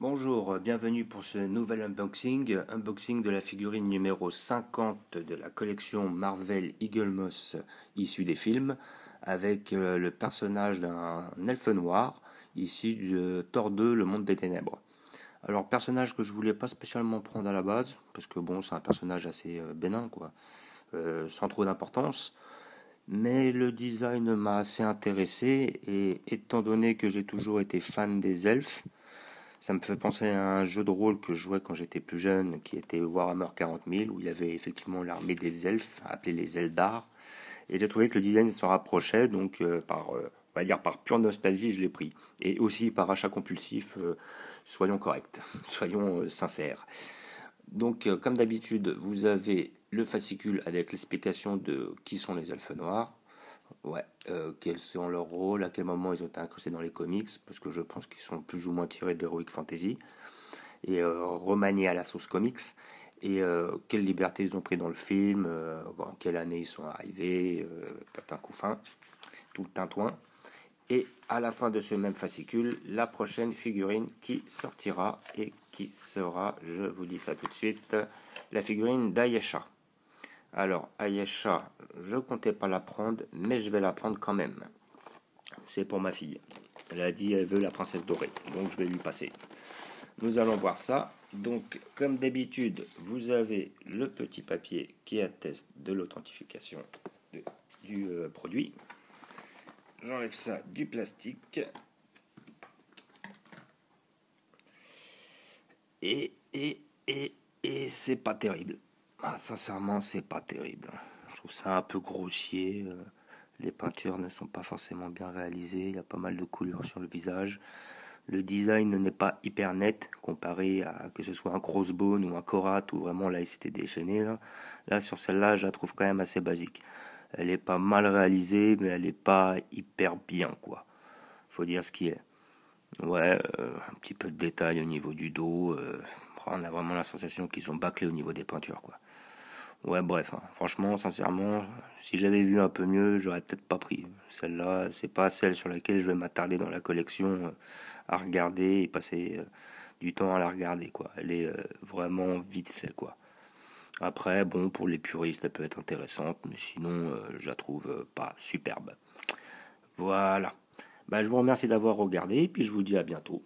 Bonjour, bienvenue pour ce nouvel unboxing de la figurine numéro 50 de la collection Marvel Eagle Moss issue des films, avec le personnage d'un elfe noir issu de Thor 2, le monde des ténèbres. Alors, personnage que je voulais pas spécialement prendre à la base, parce que bon, c'est un personnage assez bénin, quoi, sans trop d'importance. Mais le design m'a assez intéressé, et étant donné que j'ai toujours été fan des elfes, ça me fait penser à un jeu de rôle que je jouais quand j'étais plus jeune, qui était Warhammer 40 000, où il y avait effectivement l'armée des elfes, appelée les Eldar. Et j'ai trouvé que le design s'en rapprochait, donc on va dire par pure nostalgie, je l'ai pris. Et aussi par achat compulsif, soyons corrects, soyons sincères. Donc, comme d'habitude, vous avez le fascicule avec l'explication de qui sont les elfes noirs. Ouais, quels sont leurs rôles, à quel moment ils ont été incrustés dans les comics, parce que je pense qu'ils sont plus ou moins tirés de l'Heroic Fantasy, et remaniés à la sauce comics, et quelle liberté ils ont pris dans le film, en quelle année ils sont arrivés, patin coup fin, tout le tintouin. Et à la fin de ce même fascicule, la prochaine figurine qui sortira, et qui sera, je vous dis ça tout de suite, la figurine d'Ayesha. Alors, Ayesha, je comptais pas la prendre, mais je vais la prendre quand même. C'est pour ma fille. Elle a dit elle veut la princesse dorée, donc je vais lui passer. Nous allons voir ça. Donc, comme d'habitude, vous avez le petit papier qui atteste de l'authentification du produit. J'enlève ça du plastique. Et, et, et c'est pas terrible. Ah, sincèrement, c'est pas terrible. Je trouve ça un peu grossier. Les peintures ne sont pas forcément bien réalisées. Il y a pas mal de couleurs sur le visage. Le design n'est pas hyper net comparé à que ce soit un Crossbone ou un Korat où vraiment là il s'était déchaîné. Là sur celle-là, je la trouve quand même assez basique. Elle est pas mal réalisée, mais elle est pas hyper bien, quoi. Faut dire ce qui est. Ouais, un petit peu de détail au niveau du dos. On a vraiment la sensation qu'ils sont bâclés au niveau des peintures, quoi. Ouais, bref, hein. Franchement, sincèrement, si j'avais vu un peu mieux, j'aurais peut-être pas pris. Celle-là, c'est pas celle sur laquelle je vais m'attarder dans la collection à regarder et passer du temps à la regarder, quoi. Elle est vraiment vite fait, quoi. Après, bon, pour les puristes, elle peut être intéressante, mais sinon, je la trouve pas superbe. Voilà. Bah, je vous remercie d'avoir regardé, et puis je vous dis à bientôt.